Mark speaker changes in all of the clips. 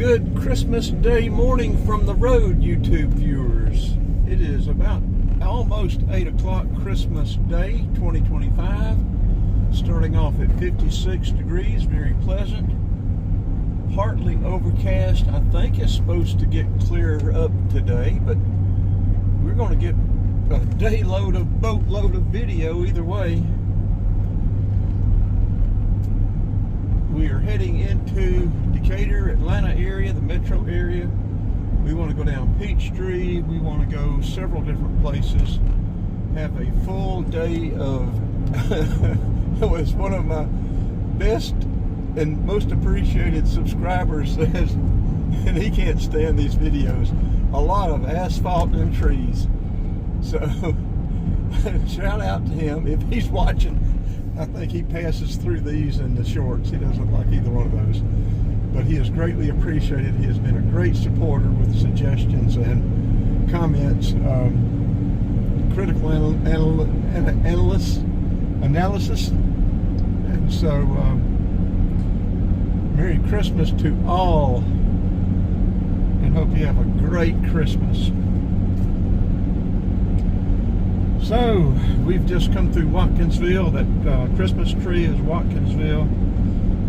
Speaker 1: Good Christmas Day morning from the road, YouTube viewers. It is about almost 8 o'clock Christmas Day 2025. Starting off at 56 degrees, very pleasant. Partly overcast. I think it's supposed to get clearer up today, but we're going to get a boatload of video either way. We are heading into Decatur, Atlanta area, the metro area. We want to go down Peachtree. We want to go several different places. Have a full day of it was one of my best and most appreciated subscribers says, and he can't stand these videos, a lot of asphalt and trees. So shout out to him if he's watching. I think he passes through these in the shorts. He doesn't like either one of those. But he is greatly appreciated. He has been a great supporter with suggestions and comments, critical analysis. And so, Merry Christmas to all, and hope you have a great Christmas. So, we've just come through Watkinsville. That Christmas tree is Watkinsville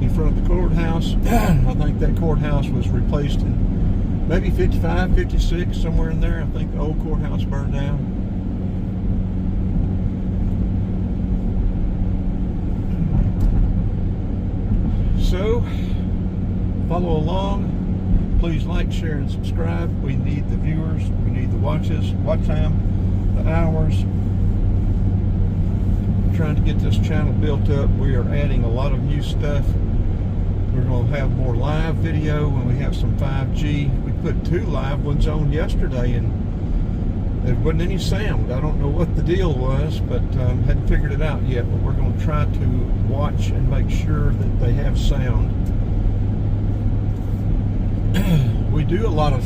Speaker 1: in front of the courthouse. I think that courthouse was replaced in maybe 55, 56, somewhere in there. I think the old courthouse burned down. So, follow along. Please like, share, and subscribe. We need the viewers. We need the watches, watch time, the hours. Trying to get this channel built up. We are adding a lot of new stuff. We're going to have more live video when we have some 5G. We put 2 live ones on yesterday and there wasn't any sound. I don't know what the deal was, but hadn't figured it out yet. But we're going to try to watch and make sure that they have sound. We do a lot of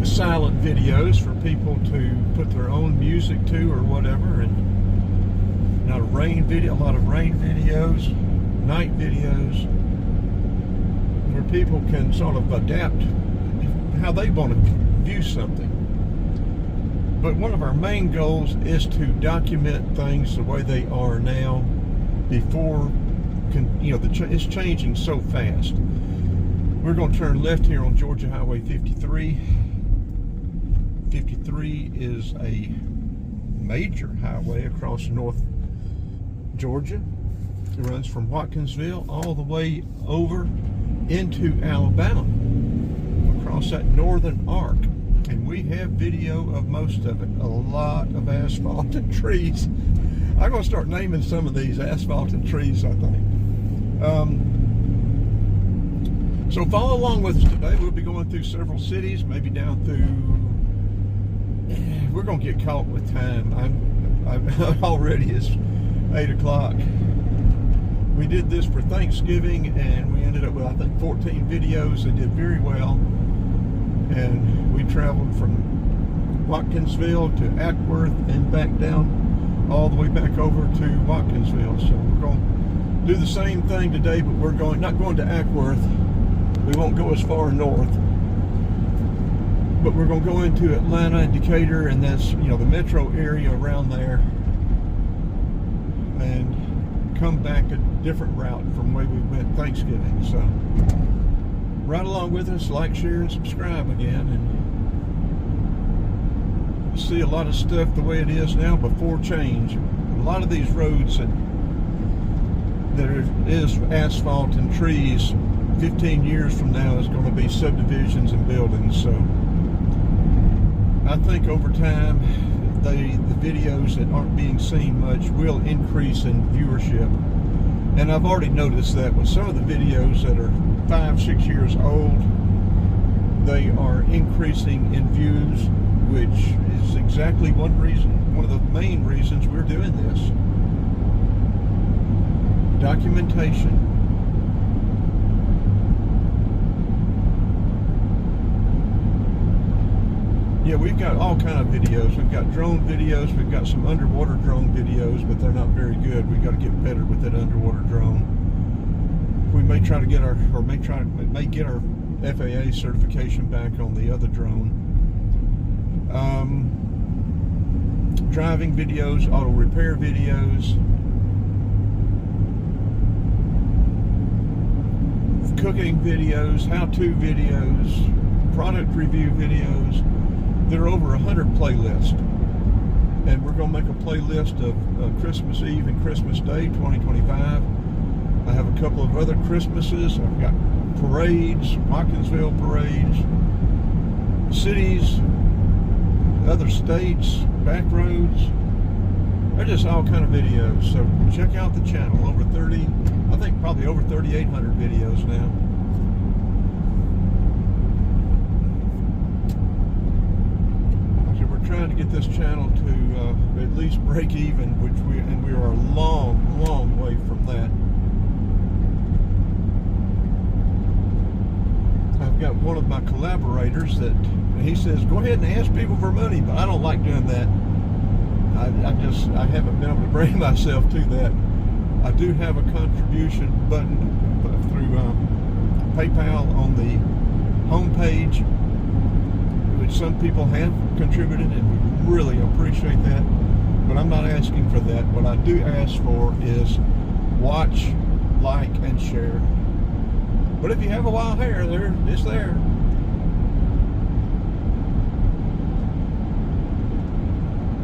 Speaker 1: silent videos for people to put their own music to or whatever, and a lot of rain videos, night videos, where people can sort of adapt how they want to view something. But one of our main goals is to document things the way they are now before, it's changing so fast. We're going to turn left here on Georgia Highway 53. 53 is a major highway across North Georgia. It runs from Watkinsville all the way over into Alabama, across that northern arc. And we have video of most of it. A lot of asphalt and trees. I'm going to start naming some of these asphalt and trees, I think. So follow along with us today. We'll be going through several cities, maybe down through... We're going to get caught with time. I'm already, it's 8 o'clock. We did this for Thanksgiving, and we ended up with, I think, 14 videos. They did very well. And we traveled from Watkinsville to Ackworth and back down, all the way back over to Watkinsville. So we're going to do the same thing today, but we're not going to Ackworth. We won't go as far north. But we're going to go into Atlanta and Decatur, and that's, the metro area around there, and come back a different route from the way we went Thanksgiving. So right along with us, like, share, and subscribe again, and see a lot of stuff the way it is now before change. A lot of these roads that there is asphalt and trees, 15 years from now is going to be subdivisions and buildings. So I think over time, the videos that aren't being seen much will increase in viewership. And I've already noticed that with some of the videos that are 5-6 years old, they are increasing in views, which is exactly one of the main reasons we're doing this. Documentation. Yeah, we've got all kind of videos. We've got drone videos. We've got some underwater drone videos, but they're not very good. We've got to get better with that underwater drone. we may try to get our, or may get our FAA certification back on the other drone. Driving videos, auto repair videos, cooking videos, how-to videos, product review videos. There are over 100 playlists, and we're going to make a playlist of Christmas Eve and Christmas Day 2025. I have a couple of other Christmases. I've got parades, Watkinsville parades, cities, other states, BackRoads. They're just all kind of videos. So check out the channel. Over 30, I think probably over 3,800 videos now. So we're trying to get this channel to at least break even, which we are a long, long way from that. I've got one of my collaborators that he says, go ahead and ask people for money, but I don't like doing that. I haven't been able to bring myself to that. I do have a contribution button through PayPal on the homepage, which some people have contributed, and we really appreciate that. But I'm not asking for that. What I do ask for is watch, like, and share. But if you have a wild hair, it's there.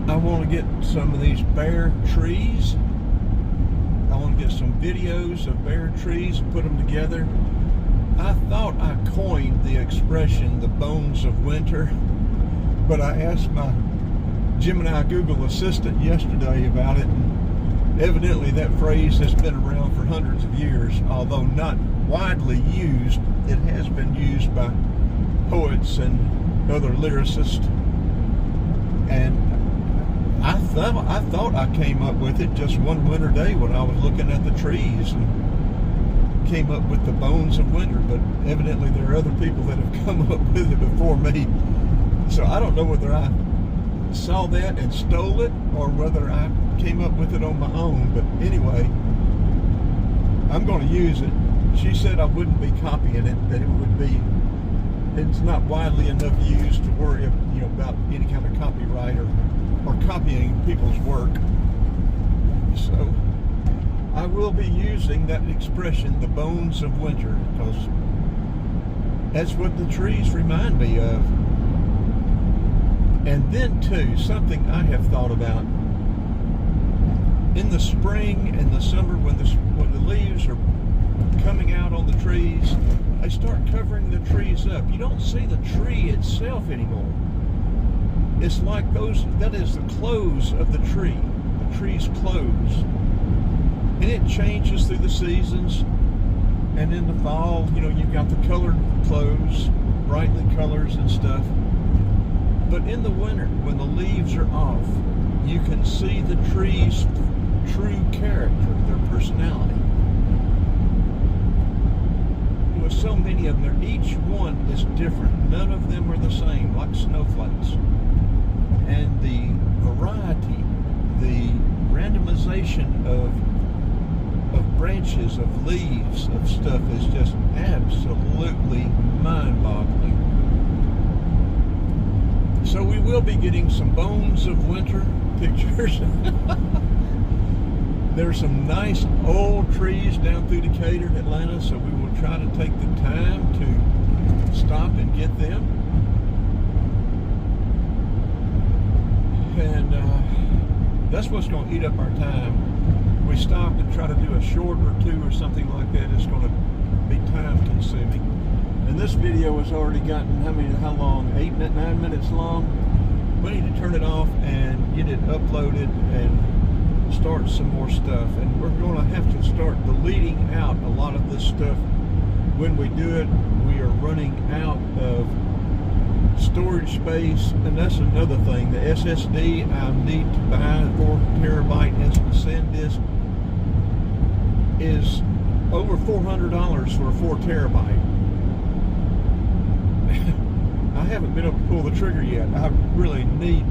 Speaker 1: I want to get some of these bare trees. I want to get some videos of bare trees and put them together. I thought I coined the expression, the bones of winter, but I asked my Gemini Google Assistant yesterday about it, and evidently that phrase has been around for hundreds of years, although not widely used. It has been used by poets and other lyricists, and I thought I came up with it just one winter day when I was looking at the trees and came up with the bones of winter, but evidently there are other people that have come up with it before me. So I don't know whether I saw that and stole it or whether I came up with it on my own, but anyway, I'm going to use it. She said I wouldn't be copying it, that it would be, it's not widely enough used to worry about any kind of copyright or copying people's work. So I will be using that expression, the bones of winter, because that's what the trees remind me of. And then too, something I have thought about, in the spring and the summer when the leaves are coming out on the trees, they start covering the trees up. You don't see the tree itself anymore. It's like that is the clothes of the tree, the tree's clothes. And it changes through the seasons. And in the fall, you've got the colored clothes, brightly colors and stuff. But in the winter, when the leaves are off, you can see the tree's true character, their personality. With so many of them, each one is different. None of them are the same, like snowflakes. And the variety, the randomization of branches, of leaves, of stuff is just absolutely mind-boggling. So we will be getting some bones of winter pictures. There's some nice old trees down through Decatur and Atlanta, so we will try to take the time to stop and get them. And that's what's going to eat up our time. We stop and try to do a short or two or something like that. It's going to be time consuming. And this video has already gotten how long? 9 minutes long. We need to turn it off and get it uploaded and start some more stuff. And we're going to have to start deleting out a lot of this stuff. When we do it, we are running out of storage space, and that's another thing. The SSD I need to buy, 4 terabyte SanDisk, is over $400 for a 4 terabyte. I haven't been able to pull the trigger yet. I really need,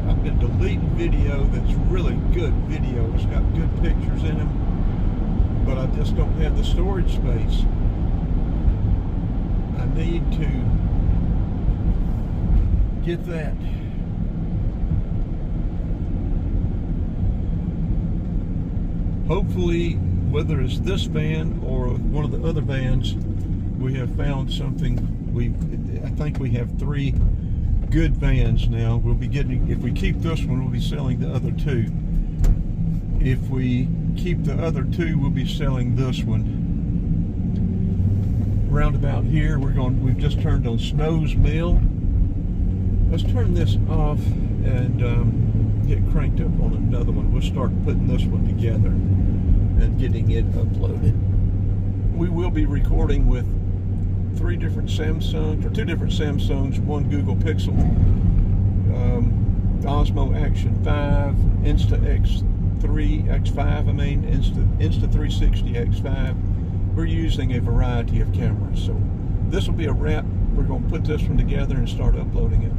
Speaker 1: I've been deleting video that's really good video. It's got good pictures in them. but I just don't have the storage space. I need to get that. Hopefully, whether it's this van or one of the other vans, we have found something. I think we have 3 good vans now. We'll be getting, if we keep this one, we'll be selling the other 2. If we keep the other 2, we'll be selling this one. Roundabout here, we've just turned on Snow's Mill. Let's turn this off and get cranked up on another one. We'll start putting this one together and getting it uploaded. We will be recording with 3 different Samsungs, or 2 different Samsungs, 1 Google Pixel, Osmo Action 5, Insta360 X5. We're using a variety of cameras. So this will be a wrap. We're going to put this one together and start uploading it.